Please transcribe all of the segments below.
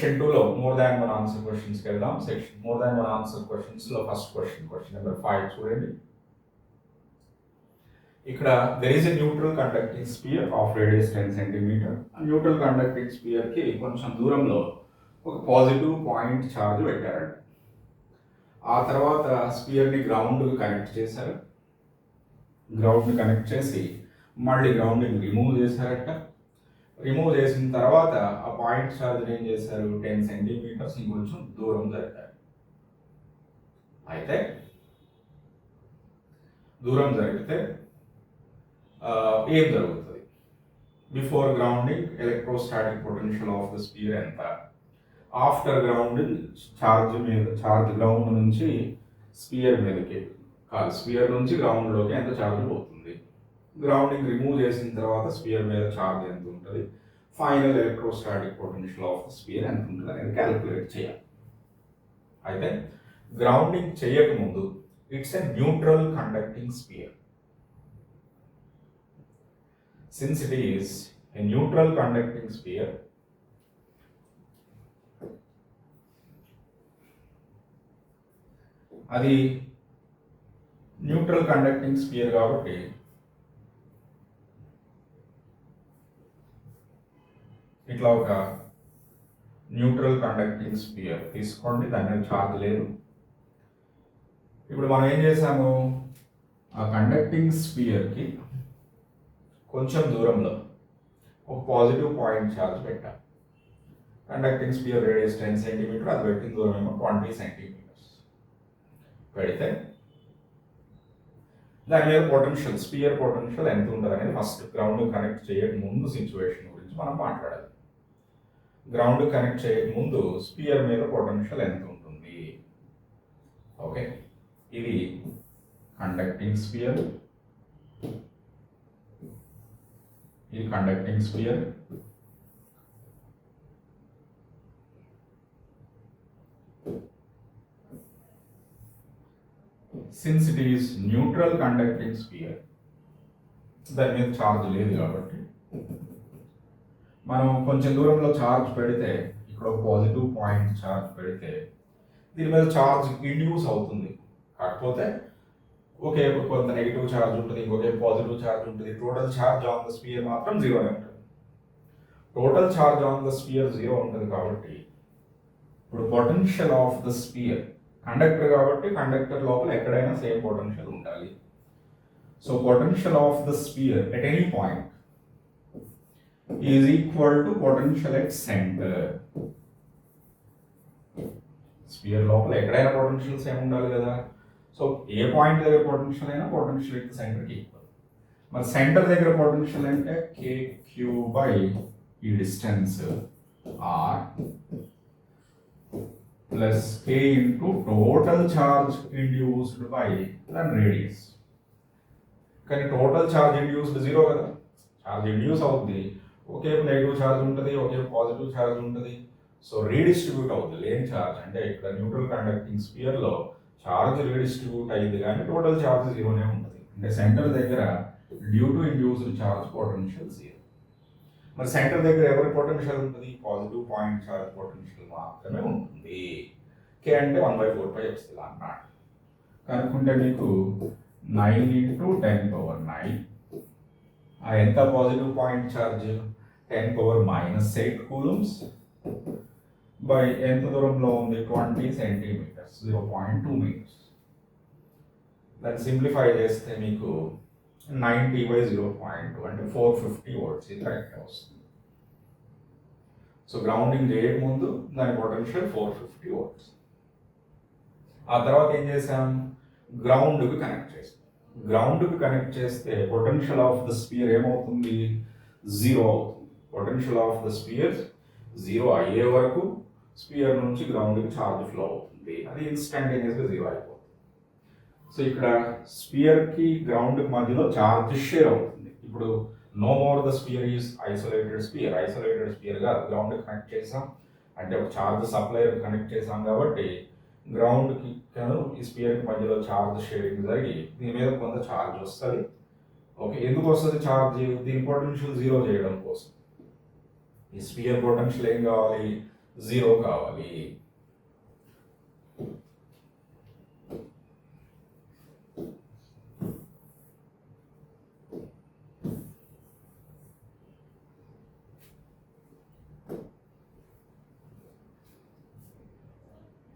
Section 2లో more than one answer క్వశ్చన్స్కి వెళ్దాం. Section more than one answer క్వశ్చన్స్లో ఫస్ట్ క్వశ్చన్ నెంబర్ 5 చూడండి. ఇక్కడ there is a neutral conducting sphere of radius 10 centimetre. Neutral conducting స్పియర్కి కొంచెం దూరంలో ఒక పాజిటివ్ పాయింట్ ఛార్జ్ పెట్టారండి. ఆ తర్వాత స్పియర్ని గ్రౌండ్కి కనెక్ట్ చేశారు. గ్రౌండ్ని కనెక్ట్ చేసి మళ్ళీ గ్రౌండ్ని రిమూవ్ చేశారట. రిమూవ్ చేసిన తర్వాత ఆ పాయింట్ ఛార్జ్ ఏం చేశారు, 10 సెంటీమీటర్స్ ఇంకొంచెం దూరం జరిపారు. అయితే దూరం జరిగితే ఏం జరుగుతుంది? Before grounding electrostatic potential of the sphere ఎంత? ఆఫ్టర్ గ్రౌండింగ్ ఛార్జ్ గ్రౌండ్ నుంచి స్పియర్ మీదకి కాదు, స్పియర్ నుంచి గ్రౌండ్లోకి ఎంత ఛార్జ్ పోతుంది? గ్రౌండింగ్ రిమూవ్ చేసిన తర్వాత స్పియర్ మీద ఛార్జ్ ఎంత ఉంటుంది? Final electrostatic potential of the sphere ఎంత ఉంటుంది అనేది క్యాలిక్యులేట్ చేయాలి. అయితే గ్రౌండింగ్ చేయకముందు it's a neutral conducting sphere. Since it is a neutral conducting sphere, అది న్యూట్రల్ కండక్టింగ్ స్పియర్ కాబట్టి ఇట్లా ఒక న్యూట్రల్ కండక్టింగ్ స్పియర్ తీసుకోండి, దాని మీద ఛార్జ్ లేదు. ఇప్పుడు మనం ఏం చేసాము, ఆ కండక్టింగ్ స్పియర్కి కొంచెం దూరంలో ఒక పాజిటివ్ పాయింట్ ఛార్జ్ పెట్టాం. కండక్టింగ్ స్పియర్ రేడియస్ 10 సెంటీమీటర్, అది పెట్టిన దూరం ఏమో 20 సెంటీమీటర్స్ పెడితే దాని మీద పొటెన్షియల్, స్పియర్ పొటెన్షియల్ ఎంత ఉంటుంది అనేది ఫస్ట్ గ్రౌండ్ కనెక్ట్ చేయక ముందు సిచ్యువేషన్ గురించి మనం మాట్లాడాలి. గ్రౌండ్ కనెక్ట్ చేయక ముందు స్పియర్ మీద పొటెన్షియల్ ఎంత ఉంటుంది? ఓకే, ఇది కండక్టింగ్ స్పియర్, ఇది conducting sphere. Since it is neutral conducting sphere, దాని మీద ఛార్జ్ లేదు కాబట్టి మనం కొంచెం దూరంలో ఛార్జ్ పెడితే, ఇక్కడ ఒక పాజిటివ్ పాయింట్ ఛార్జ్ పెడితే దీని మీద ఛార్జ్ ఇండ్యూస్ అవుతుంది. కాకపోతే ఒకే కొంత నెగిటివ్ ఛార్జ్ ఉంటుంది, ఇంకొకే పాజిటివ్ ఛార్జ్ ఉంటుంది. Total charge on the sphere మాత్రం జీరోనే ఉంటుంది. Total charge on the sphere zero ఉంటుంది కాబట్టి ఇప్పుడు potential of the sphere, conductor కాబట్టి కండక్టర్ లోపల ఎక్కడైనా సేమ్ పొటెన్షియల్ ఉండాలి. So potential of the sphere at any point is equal to potential at centre. Sphere లోపల ఎక్కడైనా పొటెన్షియల్ సేమ్ ఉండాలి కదా. సో ఏ పాయింట్ దగ్గర పొటెన్షియల్ అయినా పొటెన్షియల్ ఎట్ సెంటర్కి ఈక్వల్. మరి సెంటర్ దగ్గర పొటెన్షియల్ అంటే KQ బై ఈ distance R plus K into total charge induced by దాని రేడియస్. కానీ టోటల్ ఛార్జ్ ఇండ్యూస్డ్ జీరో కదా, ఛార్జ్ ఇండ్యూస్ అవుతుంది. ఒకే నెగిటివ్ ఛార్జ్ ఉంటుంది, ఒకే పాజిటివ్ ఛార్జ్ ఉంటుంది. సో రీడిస్ట్రిబ్యూట్ అవుతుంది లేని ఛార్జ్. అంటే ఇక్కడ న్యూట్రల్ కండక్టింగ్ స్పియర్లో ఛార్జ్ రీడిస్ట్రిబ్యూట్ అయ్యింది కానీ టోటల్ ఛార్జ్ జీరోనే ఉంటుంది. అంటే సెంటర్ దగ్గర due to induced charge potential zero. మరి సెంటర్ దగ్గర ఎవరి పొటెన్షియల్ ఉంటుంది? పాజిటివ్ పాయింట్ ఛార్జ్ పొటెన్షియల్ మాత్రమే ఉంటుంది. K అంటే 1/4πε0 కనుక్కుంటే మీకు 9 × 10⁻9 ఎంత positive point charge? 10⁻−8 coulombs by ఎంత దూరంలో ఉంది? 20 సెంటీమీటర్స్, 0.2 మీటర్స్. దాన్ని సింప్లిఫై చేస్తే మీకు 90/0.2 అంటే 450 volts. ఇది కరెక్ట్ వస్తుంది. సో గ్రౌండింగ్ చేయకముందు దాని పొటెన్షియల్ 450 volts. ఆ తర్వాత ఏం చేసాం? గ్రౌండ్కి కనెక్ట్ చేసాం. గ్రౌండ్కి కనెక్ట్ చేస్తే పొటెన్షియల్ ఆఫ్ ద స్పియర్ ఏమవుతుంది? జీరో అవుతుంది. Potential of the sphere zero అయ్యే వరకు స్పియర్ నుంచి గ్రౌండ్కి ఛార్జ్ ఫ్లో అవుతుంది. అది ఇన్స్టంటేనియస్గా జీరో అయిపోతుంది. సో ఇక్కడ స్పియర్కి గ్రౌండ్కి మధ్యలో ఛార్జ్ షేర్ అవుతుంది. ఇప్పుడు no more the sphere is isolated sphere. Isolated స్పియర్గా గ్రౌండ్కి కనెక్ట్ చేసాం అంటే ఒక ఛార్జ్ సప్లైర్ కనెక్ట్ చేసాం కాబట్టి గ్రౌండ్కి ఈ స్పియర్కి మధ్యలో ఛార్జ్ షేరింగ్ జరిగి దీని మీద కొంత ఛార్జ్ వస్తుంది. ఓకే, ఎందుకు వస్తుంది ఛార్జ్? దీని పొటెన్షియల్ జీరో చేయడం కోసం. ఈ స్పియర్ పొటెన్షియల్ ఏం కావాలి? 0 కావాలి.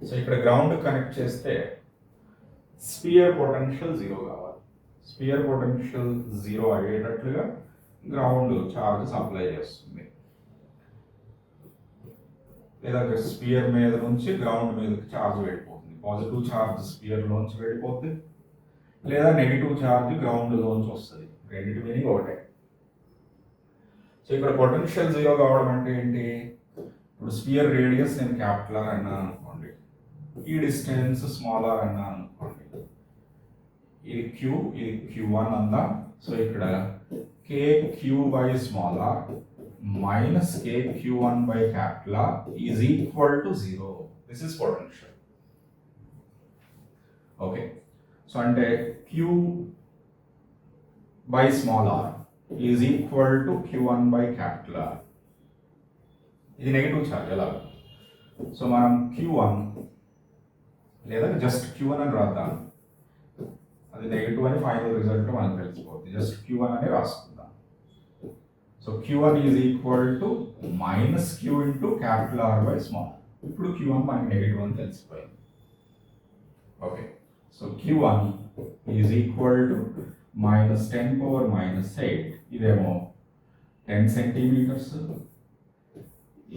సో ఇక్కడ గ్రౌండ్ కనెక్ట్ చేస్తే స్పియర్ పొటెన్షియల్ 0 కావాలి. స్పియర్ పొటెన్షియల్ 0 అయ్యేటట్లుగా గ్రౌండ్ ఛార్జ్ సప్లై చేస్తుంది. లేదా స్పియర్ మీద నుంచి గ్రౌండ్ మీదకి ఛార్జ్ వెళ్ళిపోతుంది. పాజిటివ్ ఛార్జ్ స్పియర్లోంచి వెళ్ళిపోతుంది, లేదా నెగిటివ్ ఛార్జ్ గ్రౌండ్లోంచి వస్తుంది. రెండింటి మీనింగ్ ఒకటే. సో ఇక్కడ పొటెన్షియల్ 0 కావడం అంటే ఏంటి? ఇప్పుడు స్పియర్ రేడియస్ నేను క్యాపిటల్ ఆర్ అన్నాను అనుకోండి, ఈ డిస్టెన్స్ స్మాల్ ఆర్ అన్నాను అనుకోండి, ఇది క్యూ, ఇది Q1 అందాం. సో ఇక్కడ KQ by small r minus KQ1 by capital R is equal to 0. This is potential. Okay. So ante Q by small r is equal to Q1 by capital R. ఇది negative charge ఎలా? So మనం Q1 లేదా just Q1 అని రాద్దాం. అది negative అని final result మనకు తెలిసిపోతుంది. జస్ట్ Q1 అని రాసుకుందాం. So Q1 is equal to minus Q into capital R by small. ఇప్పుడు Q1 మనకి నెగటివ్ అని తెలిసిపోయింది. Okay. So Q1 is equal to minus 10 power minus 8. ఇదేమో 10 సెంటీమీటర్స్,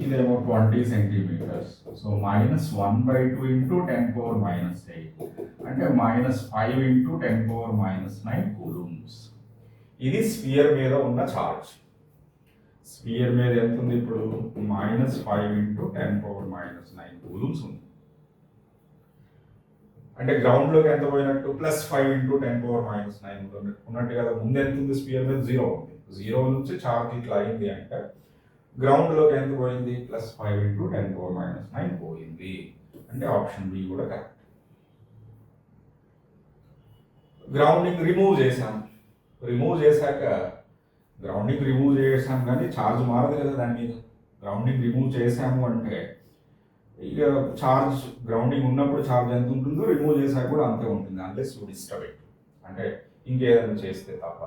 ఇదేమో 20 centimetres. So minus 1/2 into 10 power minus 8 అంటే minus 5 into 10 power minus 9 coulombs. ఇది sphere మీద ఉన్న ఛార్జ్. స్పియర్ మీద ఎంత ఉంది ఇప్పుడు? Minus 5 into 10 power minus 9 coulombs ఉంది. అంటే గ్రౌండ్లోకి ఎంత పోయినట్టు? ప్లస్ 5 ఇంటూ 10 పవర్ మైనస్ 9 ఉన్నట్టు కదా. ముందు ఎంత ఉంది? స్పియర్ మీద 0 ఉంది. 0 నుంచి ఛార్జ్ ఇట్లా అయింది అంటే గ్రౌండ్లోకి ఎంత పోయింది? ప్లస్ 5 ఇంటూ 10 పవర్ మైనస్ 9 పోయింది. అంటే ఆప్షన్ బి కూడా కరెక్ట్. గ్రౌండింగ్ రిమూవ్ చేశాం. గ్రౌండింగ్ రిమూవ్ చేసాం కానీ ఛార్జ్ మారదు కదా దాని మీద. గ్రౌండింగ్ రిమూవ్ చేసాము అంటే ఇక ఛార్జ్ గ్రౌండింగ్ ఉన్నప్పుడు ఛార్జ్ ఎంత ఉంటుందో రిమూవ్ చేసాక కూడా అంతే ఉంటుంది. అన్లెస్ యూ డిస్టర్బ్ ఇట్, అంటే ఇంకేదైనా చేస్తే తప్ప.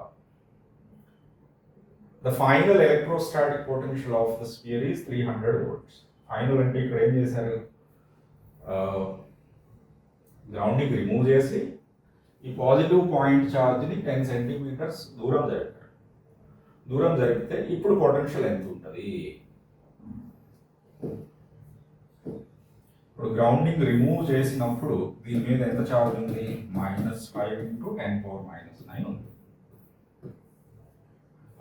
The final electrostatic potential of the sphere is 300 volts. Final అంటే ఇక్కడ ఏం చేశారు? గ్రౌండింగ్ రిమూవ్ చేసి ఈ పాజిటివ్ పాయింట్ ఛార్జ్ని 10 సెంటీమీటర్స్ దూరం జరిపితే ఇప్పుడు పొటెన్షియల్ ఎంత ఉంటుంది? ఇప్పుడు గ్రౌండింగ్ రిమూవ్ చేసినప్పుడు దీని మీద ఎంత ఛార్జ్ ఉంది? మైనస్ 5 ఇంటూ 10 పవర్ మైనస్ 9 ఉంది.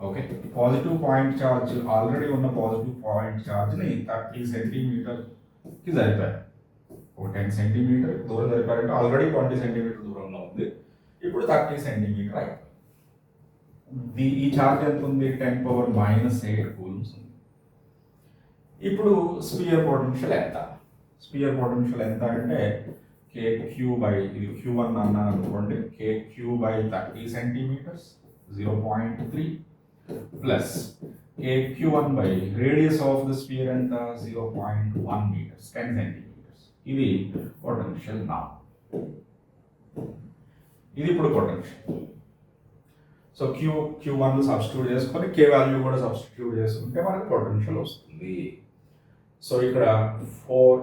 Okay. Positive point charge already ఉన్న పాజిటివ్ పాయింట్ ఛార్జ్ని 30 సెంటీమీటర్కి జరిపారు. ఒక 10 సెంటీమీటర్ దూరం జరిపారంటే ఆల్రెడీ 20 సెంటీమీటర్ దూరంలో ఉంది. ఇప్పుడు 30 సెంటీమీటర్ అయిపోయింది. ఈ ఛార్జ్ ఎంత ఉంది? 10 పవర్ మైనస్ 8 కూలమ్స్ ఉంది. ఇప్పుడు స్పియర్ పొటెన్షియల్ ఎంత? స్పియర్ పొటెన్షియల్ ఎంత అంటే KQ బై ఇది Q1 అన్నాను అనుకోండి, KQ by 30 centimetres 0.3 plus KQ1 by radius of the sphere ఎంత? 0.1 మీటర్స్ 10 సెంటీమీటర్స్. ఇది పొటెన్షియల్ నా. ఇది ఇప్పుడు పొటెన్షియల్. సో Q1 సబ్స్టిట్యూట్ చేసుకొని K వాల్యూ కూడా సబ్స్టిట్యూట్ చేసుకుంటే మనకి పొటెన్షియల్ వస్తుంది. సో ఇక్కడ 4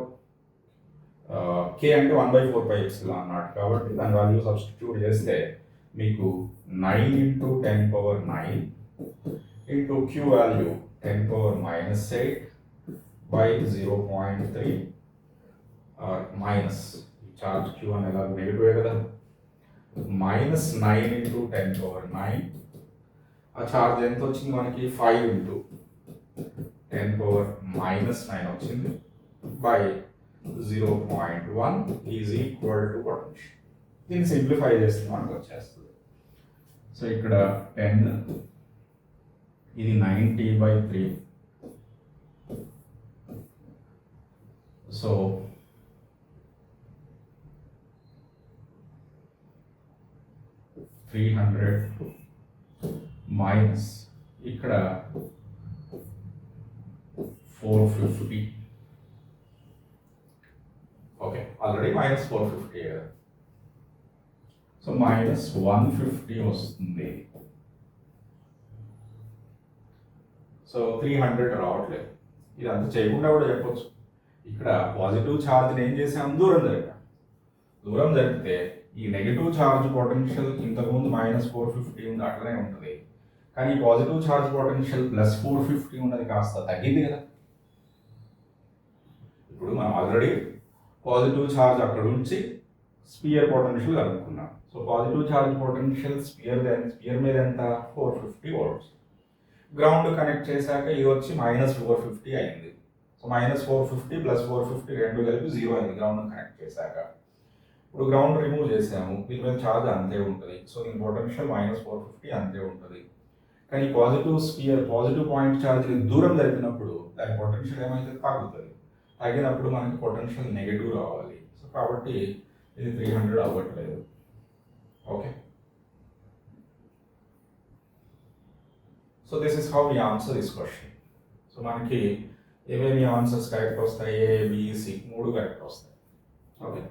K అంటే 1/4πε0 కాబట్టి దాని వాల్యూ సబ్స్టిట్యూట్ చేస్తే మీకు 9 into 10 power 9 into Q value 10 power minus 8 by 0.3 minus charge Q1 ఎలా నెగిటివే కదా, మైనస్ 9 ఇంటూ 10 పవర్ 9. ఆ ఛార్జ్ ఎంత వచ్చింది మనకి? 5 ఇంటూ 10 పవర్ మైనస్ 9 వచ్చింది by 0.1 is equal to potential. దీన్ని సింప్లిఫై చేస్తే మనకు వచ్చేస్తుంది. సో ఇక్కడ 10, ఇది 90/3. సో 300 మైనస్ ఇక్కడ 450 ఓకే ఆల్రెడీ -450 కదా, సో -150 వస్తుంది. సో 300 రావట్లేదు. ఇదంతా చేయకుండా కూడా చెప్పొచ్చు. ఇక్కడ పాజిటివ్ ఛార్జ్ని ఏం చేసాము, దూరం జరిపితే ఈ నెగిటివ్ ఛార్జ్ పొటెన్షియల్ ఇంతకుముందు -450 ఉంది అట్లనే ఉంటుంది, కానీ పాజిటివ్ ఛార్జ్ పొటెన్షియల్ +450 ఉన్నది కాస్త తగ్గింది కదా. ఇప్పుడు మనం ఆల్రెడీ పాజిటివ్ ఛార్జ్ అక్కడ ఉంచి స్పియర్ పొటెన్షియల్ కనుక్కున్నాం. So positive charge potential sphere మీద ఎంత, 450 volts. గ్రౌండ్ కనెక్ట్ చేశాక ఇది వచ్చి -450 అయింది. సో -450 + 450 రెండు కలిపి 0 అయింది గ్రౌండ్ కనెక్ట్ చేశాక. ఇప్పుడు గ్రౌండ్ రిమూవ్ చేసాము, దీని మీద ఛార్జ్ అంతే ఉంటుంది. సో దీని పొటెన్షియల్ -450 అంతే ఉంటుంది. కానీ పాజిటివ్ పాయింట్ ఛార్జ్ దూరం జరిపినప్పుడు దాని పొటెన్షియల్ ఏమైతే తగ్గుతుంది. తగ్గినప్పుడు మనకి పొటెన్షియల్ నెగిటివ్ రావాలి. సో కాబట్టి ఇది 300 అవ్వట్లేదు. Okay, so this is how we answer this question. So మనకి ఏమేమి ఆన్సర్స్ కరెక్ట్ వస్తాయి, A, B, C 3 కరెక్ట్ వస్తాయి. ఓకే.